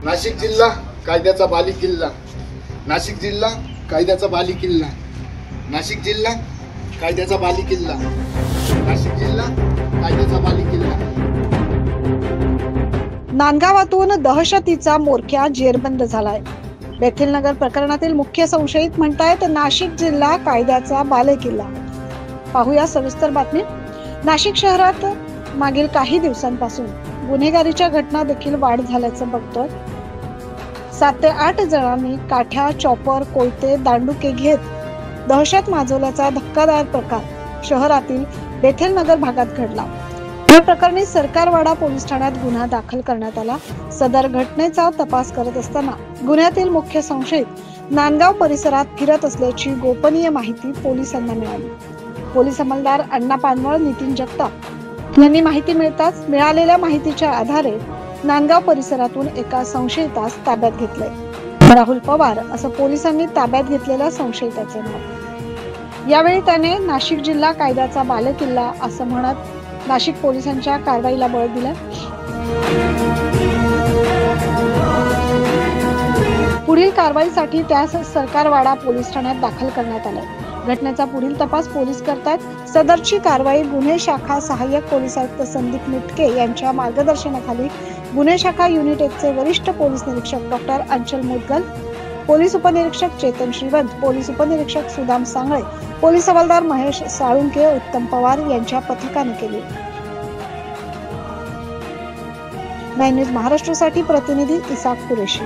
नाशिक जिल्हा कायद्याचा बालेकिल्ला, नाशिक जिल्हा कायद्याचा बालेकिल्ला, नाशिक जिल्हा कायद्याचा बालेकिल्ला, नाशिक जिल्हा कायद्याचा बालेकिल्ला। नांदगावातून दहशतीचा मोर्चा जेरबंद झालाय। बेथल नगर प्रकरणातील मुख्य संशयित म्हणतायत नाशिक जिल्हा कायद्याचा बालेकिल्ला। पाहूया सविस्तर बातमी। नाशिक शहरात मागील काही दिवसांपासून गुन्हेगारीच्या घटना देखील वाढ झाल्याचं बघतोय। 7 ते 8 जणांनी काठ्या, चॉपर, कोयते, दांडुके घेत दहशत माजवल्याचा धक्कादायक प्रकार शहरातील बेथल नगर भागात घडला। या प्रकरणी सरकारवाडा पोलीस ठाण्यात गुन्हा दाखल करण्यात आला। सदर घटनेचा तपास करत असताना गुन्ह्यातील मुख्य संशयित नांदगाव परिसरात फिरत असल्याची गोपनीय माहिती पोलिसांना मिळाली। पोलीस अंमलदार अण्णा पानवळ, नितीन जगताप यांनी माहिती मिळताच मिळालेल्या माहितीच्या आधारे नांदगाव परिसरातून एका संशयितास ताब्यात घेतले। राहुल पवार असं पोलिसांनी ताब्यात घेतलेल्या संशयिताचे नाव। यावेळी त्याने नाशिक जिल्हा कायद्याचा बालेकिल्ला असं म्हणत नाशिक पोलिसांच्या कारवाईला बळ दिलं। पुढील कारवाईसाठी त्यास सरकारवाडा पोलीस ठाण्यात दाखल करण्यात आले। घटनेचा पुढील तपास पोलीस करतात। सदरची कारवाई गुन्हे शाखा सहाय्यक पोलीस आयुक्त संदीप मिटके यांच्या मार्गदर्शनाखाली गुन्हे शाखा युनिट 1 चे वरिष्ठ पोलीस निरीक्षक डॉक्टर अंचल मुदगल, पोलीस उपनिरीक्षक चेतन श्रीवंत, पोलीस उपनिरीक्षक सुदाम सांगळे, पोलीस हवालदार महेश साळुंके, उत्तम पवार यांच्या पथकाने केली। 9 न्यूज महाराष्ट्रासाठी प्रतिनिधी इसाक कुरेशी।